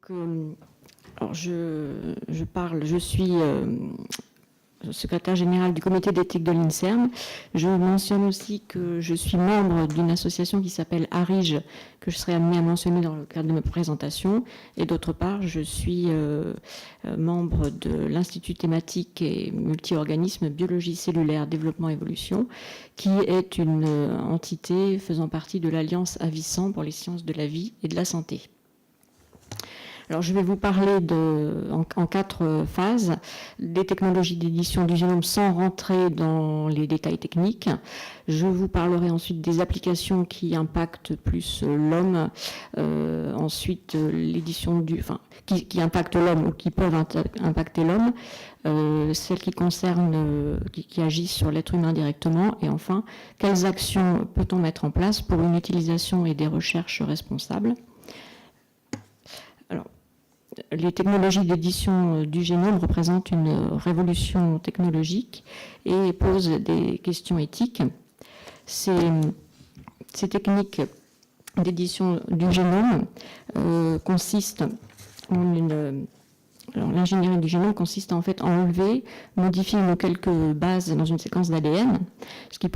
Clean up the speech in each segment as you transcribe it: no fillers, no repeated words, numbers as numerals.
alors je suis secrétaire général du comité d'éthique de l'INSERM. Je mentionne aussi que je suis membre d'une association qui s'appelle ARIGE, que je serai amenée à mentionner dans le cadre de ma présentation. Et d'autre part, je suis membre de l'Institut thématique et multi-organisme Biologie cellulaire, développement, évolution, qui est une entité faisant partie de l'Alliance Avicen pour les sciences de la vie et de la santé. Alors, je vais vous parler en 4 phases des technologies d'édition du génome sans rentrer dans les détails techniques. Je vous parlerai ensuite des applications qui impactent plus l'homme, ensuite l'édition qui impactent l'homme ou qui peuvent impacter l'homme, celles qui concernent, qui agissent sur l'être humain directement, et enfin, quelles actions peut-on mettre en place pour une utilisation et des recherches responsables. Alors, les technologies d'édition du génome représentent une révolution technologique et posent des questions éthiques. Ces techniques d'édition du génome consistent en l'ingénierie du génome consiste en fait à enlever, modifier quelques bases dans une séquence d'ADN, ce qui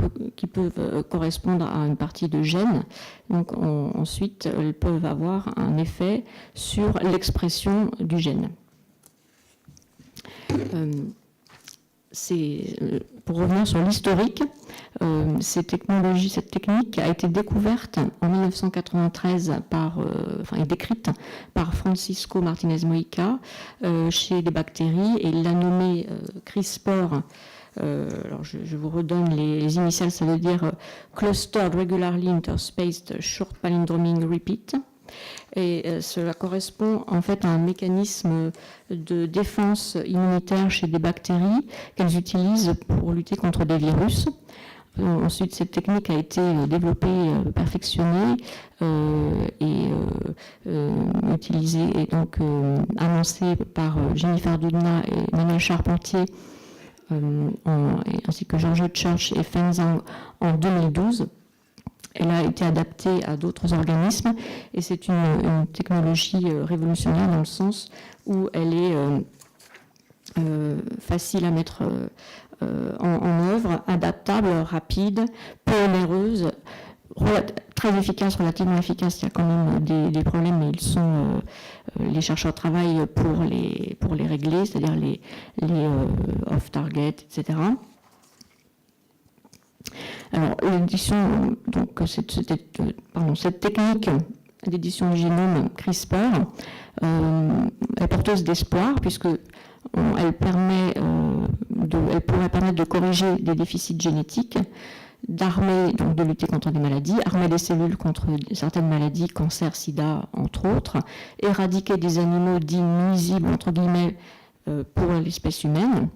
peuvent correspondre à une partie de gènes. Donc ensuite, elles peuvent avoir un effet sur l'expression du gène. Pour revenir sur l'historique, cette technique a été découverte en 1993 et décrite par Francisco Martinez-Mojica chez des bactéries, et il l'a nommée CRISPR. Alors je vous redonne les initiales, ça veut dire Clustered Regularly Interspaced Short Palindroming Repeat. Et cela correspond en fait à un mécanisme de défense immunitaire chez des bactéries qu'elles utilisent pour lutter contre des virus. Ensuite, cette technique a été développée, perfectionnée et utilisée et donc annoncée par Jennifer Doudna et Manuel Charpentier ainsi que George Church et Feng Zhang en 2012. Elle a été adaptée à d'autres organismes et c'est une technologie révolutionnaire dans le sens où elle est facile à mettre en œuvre, adaptable, rapide, peu onéreuse, très efficace, relativement efficace. Il y a quand même des problèmes, mais les chercheurs travaillent pour les régler, c'est-à-dire les off-target, etc. Alors, l'édition, donc cette technique d'édition du génome CRISPR est porteuse d'espoir puisque elle pourrait permettre de corriger des déficits génétiques, de lutter contre des maladies, armer des cellules contre certaines maladies, cancer, sida, entre autres, éradiquer des animaux dits nuisibles, entre guillemets, pour l'espèce humaine,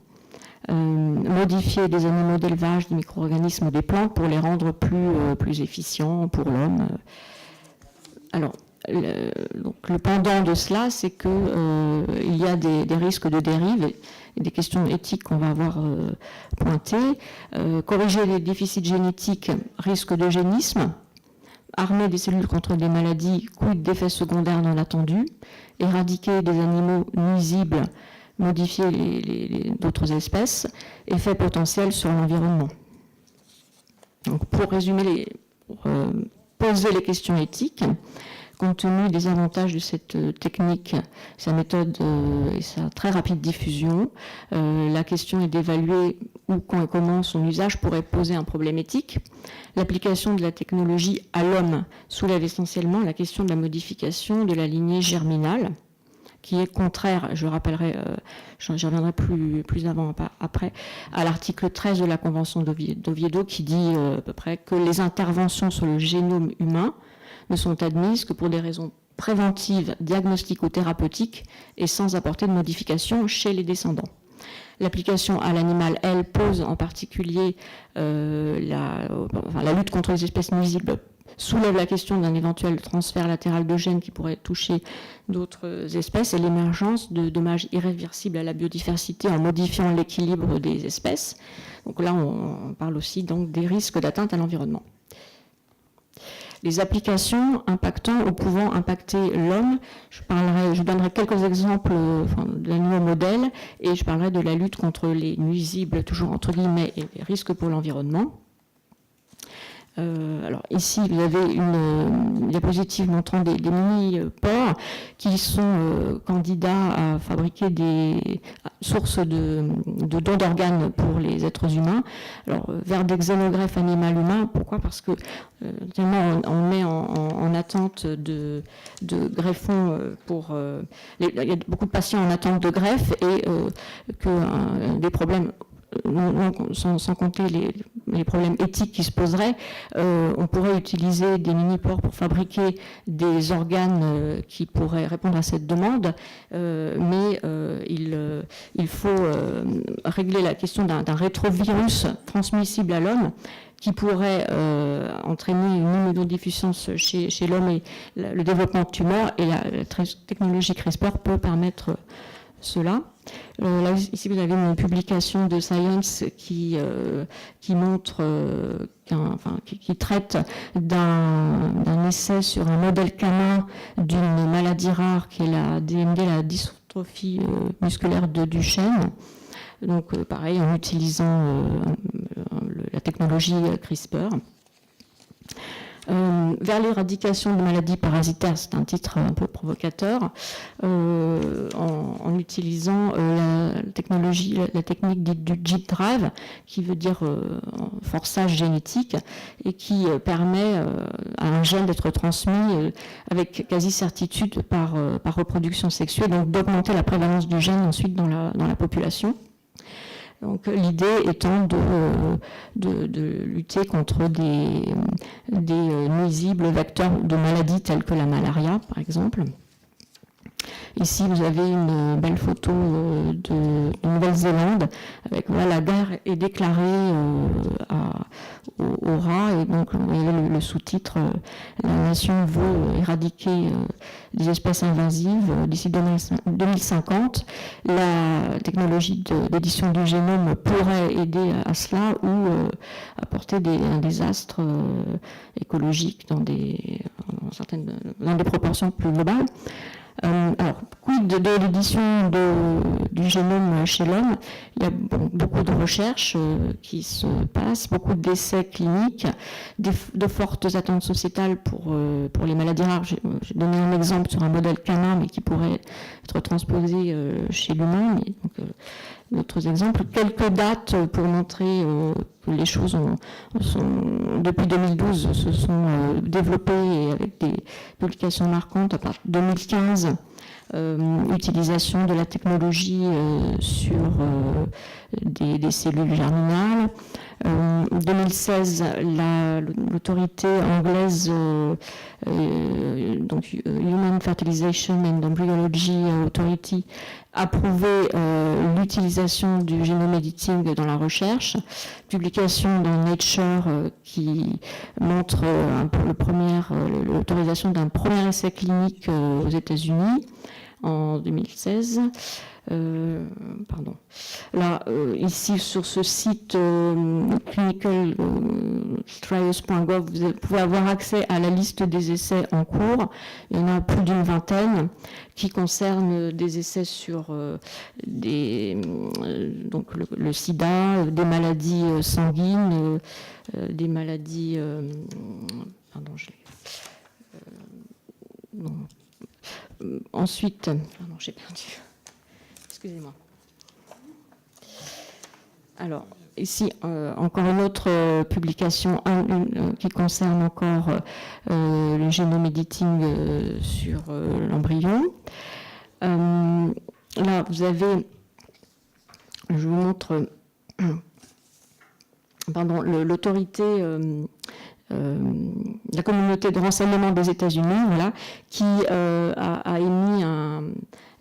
modifier des animaux d'élevage, des micro-organismes, des plantes pour les rendre plus efficients pour l'homme. Alors, donc le pendant de cela, c'est qu'il y a des risques de dérive et des questions éthiques qu'on va avoir pointées. Corriger les déficits génétiques, risque d'eugénisme. Armer des cellules contre des maladies, quid d'effets secondaires non attendus. Éradiquer des animaux nuisibles, modifier d'autres espèces, effets potentiels sur l'environnement. Donc, pour résumer, poser les questions éthiques, compte tenu des avantages de cette technique, sa méthode et sa très rapide diffusion, la question est d'évaluer où, quand et comment son usage pourrait poser un problème éthique. L'application de la technologie à l'homme soulève essentiellement la question de la modification de la lignée germinale, qui est contraire, je rappellerai, j'y reviendrai plus avant après, à l'article 13 de la Convention d'Oviedo qui dit à peu près que les interventions sur le génome humain ne sont admises que pour des raisons préventives, diagnostiques ou thérapeutiques et sans apporter de modification chez les descendants. L'application à l'animal, elle, pose en particulier la lutte contre les espèces nuisibles, soulève la question d'un éventuel transfert latéral de gènes qui pourrait toucher d'autres espèces et l'émergence de dommages irréversibles à la biodiversité en modifiant l'équilibre des espèces. Donc là, on parle aussi donc des risques d'atteinte à l'environnement. les applications impactant ou pouvant impacter l'homme. Je donnerai quelques exemples d'animaux modèles et je parlerai de la lutte contre les nuisibles, toujours entre guillemets, et les risques pour l'environnement. Alors ici, vous avez une diapositive montrant des mini-porcs qui sont candidats à fabriquer des sources de dons d'organes pour les êtres humains. Alors, vers des xénogreffes animal-humain, pourquoi? Parce que tellement on met en attente de greffons pour... il y a beaucoup de patients en attente de greffe et que des problèmes... sans compter les problèmes éthiques qui se poseraient, on pourrait utiliser des mini-porcs pour fabriquer des organes qui pourraient répondre à cette demande, mais il faut régler la question d'un rétrovirus transmissible à l'homme qui pourrait entraîner une immunodéficience chez l'homme et le développement de tumeurs, et la technologie CRISPR peut permettre cela. Là, ici, vous avez une publication de Science qui montre, qui traite d'un essai sur un modèle canin d'une maladie rare qui est la DMD, la dystrophie musculaire de Duchenne. Donc, pareil, en utilisant la technologie CRISPR. Vers l'éradication de maladies parasitaires, c'est un titre un peu provocateur, en utilisant la technique dite du JIT drive, qui veut dire forçage génétique, et qui permet à un gène d'être transmis avec quasi-certitude par reproduction sexuelle, donc d'augmenter la prévalence du gène ensuite dans la population. Donc, l'idée étant de lutter contre des nuisibles vecteurs de maladies telles que la malaria, par exemple. Ici, vous avez une belle photo de Nouvelle-Zélande. Avec, voilà, la guerre est déclarée aux rats, et donc vous voyez le sous-titre la nation veut éradiquer des espèces invasives d'ici 2050. La technologie d'édition du génome pourrait aider à cela ou apporter des désastres écologiques dans des proportions plus globales. Alors, quid de l'édition du génome chez l'homme? Il y a beaucoup de recherches qui se passent, beaucoup d'essais cliniques, de fortes attentes sociétales pour les maladies rares. J'ai donné un exemple sur un modèle canin, mais qui pourrait être transposé chez l'humain. D'autres exemples, quelques dates pour montrer que les choses depuis 2012 se sont développées avec des publications marquantes. À partir de 2015, utilisation de la technologie sur des cellules germinales. 2016, l'autorité anglaise, donc Human Fertilization and Embryology Authority, approuvé l'utilisation du genome editing dans la recherche. Publication dans Nature qui montre l'autorisation d'un premier essai clinique aux États-Unis en 2016. Là, ici sur ce site clinicaltrials.gov, vous pouvez avoir accès à la liste des essais en cours. Il y en a plus d'une vingtaine qui concernent des essais sur donc le sida, des maladies sanguines, des maladies... ensuite... j'ai perdu... Excusez-moi. Alors, ici, encore une autre publication qui concerne encore le génome editing sur l'embryon. Là, vous avez, je vous montre, l'autorité, la communauté de renseignement des États-Unis, voilà, qui a émis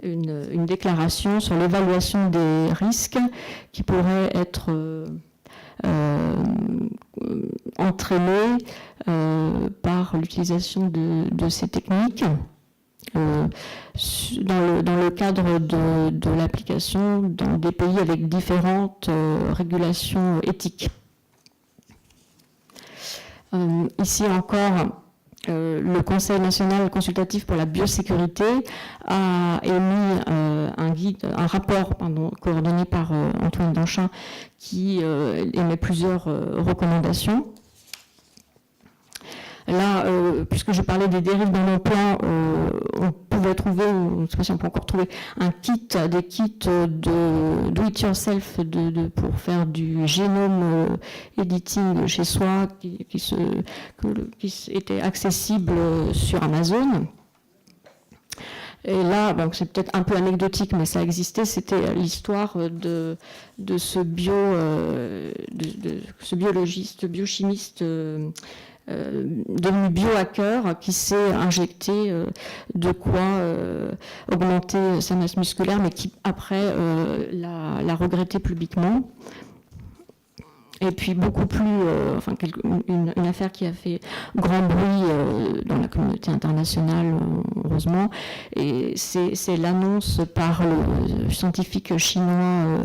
une déclaration sur l'évaluation des risques qui pourraient être entraînés par l'utilisation de ces techniques dans le cadre de l'application dans des pays avec différentes régulations éthiques. Ici encore, le Conseil national consultatif pour la biosécurité a émis un rapport coordonné par Antoine Danchin qui émet plusieurs recommandations. Là, puisque je parlais des dérives dans l'emploi, on pouvait trouver, je ne sais pas si on peut encore trouver, des kits de do-it-yourself pour faire du génome editing chez soi qui était accessible sur Amazon. Et là, bon, c'est peut-être un peu anecdotique, mais ça existait, c'était l'histoire de ce biologiste, biochimiste devenu biohacker qui s'est injecté de quoi augmenter sa masse musculaire, mais qui après l'a regretté publiquement. Et puis beaucoup plus, une affaire qui a fait grand bruit dans la communauté internationale, heureusement, et c'est l'annonce par le scientifique chinois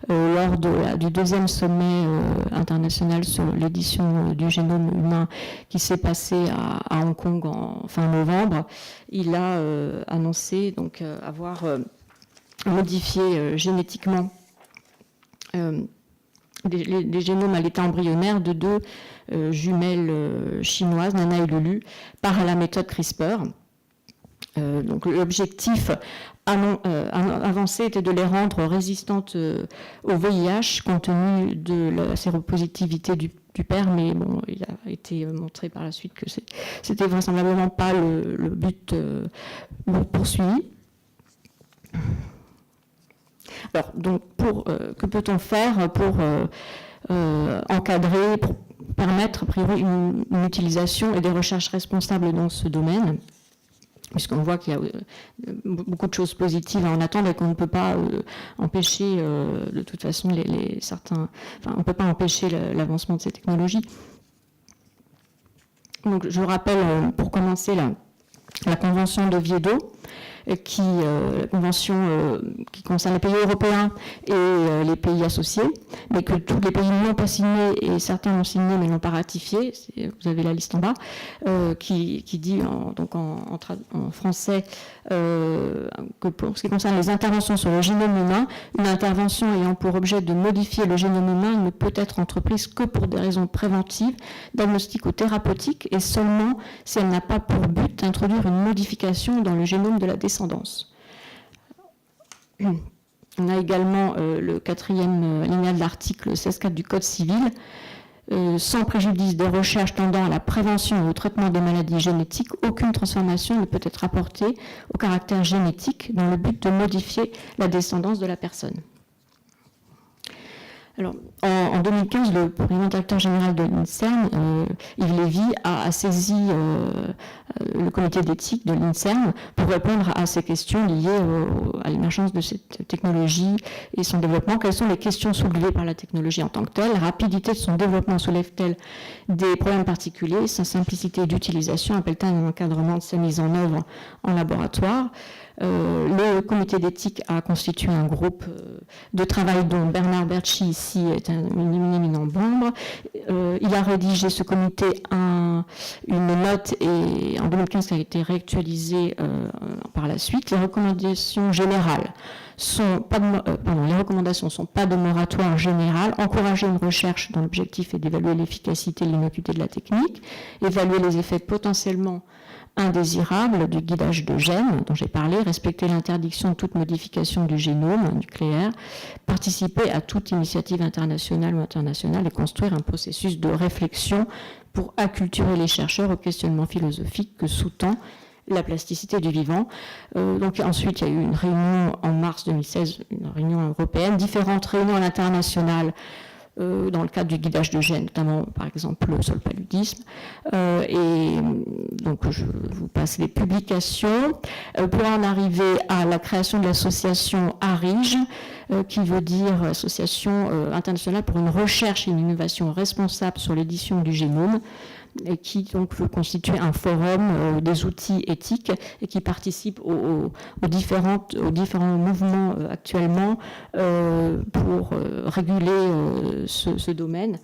lors du deuxième sommet international sur l'édition du génome humain qui s'est passé à Hong Kong en fin novembre. Il a annoncé donc avoir modifié génétiquement des génomes à l'état embryonnaire de deux jumelles chinoises, Nana et Lulu, par la méthode CRISPR. Donc l'objectif avancé était de les rendre résistantes au VIH compte tenu de la séropositivité du père, mais bon, il a été montré par la suite que c'était vraisemblablement pas le but poursuivi. Alors, donc, que peut-on faire pour encadrer, pour permettre, a priori, une utilisation et des recherches responsables dans ce domaine, puisqu'on voit qu'il y a beaucoup de choses positives à en attendre et qu'on ne peut pas empêcher, de toute façon, on ne peut pas empêcher l'avancement de ces technologies. Donc, je rappelle, pour commencer, la Convention d'Oviedo, la convention qui concerne les pays européens et les pays associés, mais que tous les pays n'ont pas signé et certains l'ont signé mais n'ont pas ratifié. Vous avez la liste en bas, qui dit en français que pour ce qui concerne les interventions sur le génome humain, une intervention ayant pour objet de modifier le génome humain ne peut être entreprise que pour des raisons préventives, diagnostiques ou thérapeutiques, et seulement si elle n'a pas pour but d'introduire une modification dans le génome de la descendance. On a également le quatrième alinéa de l'article 16.4 du Code civil. Sans préjudice des recherches tendant à la prévention et au traitement des maladies génétiques, aucune transformation ne peut être apportée au caractère génétique dans le but de modifier la descendance de la personne. Alors, en 2015, le premier directeur général de l'INSERM, Yves Lévy, a saisi le comité d'éthique de l'INSERM pour répondre à ces questions liées à l'émergence de cette technologie et son développement. Quelles sont les questions soulevées par la technologie en tant que telle? La rapidité de son développement soulève-t-elle des problèmes particuliers? Sa simplicité d'utilisation appelle-t-elle un encadrement de sa mise en œuvre en laboratoire? Le comité d'éthique a constitué un groupe de travail dont Bernard Bertschy ici est un éminent membre. Il a rédigé, ce comité, une note et en 2015 ça a été réactualisé par la suite. Les recommandations générales les recommandations ne sont pas de moratoire général. Encourager une recherche dont l'objectif est d'évaluer l'efficacité et l'innocuité de la technique, évaluer les effets potentiellement indésirables du guidage de gènes dont j'ai parlé, respecter l'interdiction de toute modification du génome nucléaire, participer à toute initiative internationale ou internationale et construire un processus de réflexion pour acculturer les chercheurs au questionnement philosophique que sous-tend la plasticité du vivant. Donc ensuite, il y a eu une réunion en mars 2016, une réunion européenne, différentes réunions à l'international dans le cadre du guidage de gènes, notamment par exemple sur le paludisme. Et donc je vous passe les publications. Pour en arriver à la création de l'association ARIGE, qui veut dire Association internationale pour une recherche et une innovation responsable sur l'édition du génome, et qui donc veut constituer un forum des outils éthiques et qui participe aux différents mouvements actuellement pour réguler ce domaine.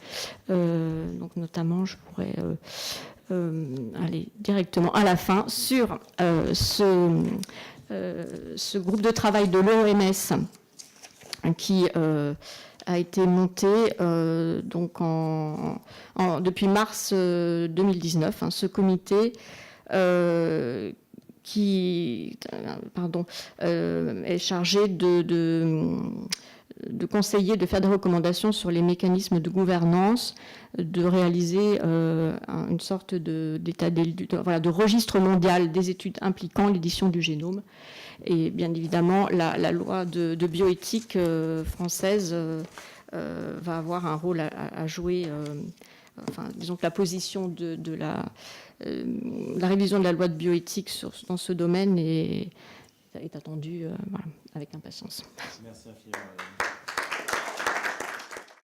Donc notamment, je pourrais aller directement à la fin sur ce groupe de travail de l'OMS qui a été monté donc depuis mars 2019. Ce comité qui est chargé de conseiller, de faire des recommandations sur les mécanismes de gouvernance, de réaliser une sorte de registre mondial des études impliquant l'édition du génome. Et bien évidemment, la loi de bioéthique française va avoir un rôle à jouer. Disons que la position de la révision de la loi de bioéthique dans ce domaine est attendue avec impatience. Merci infiniment.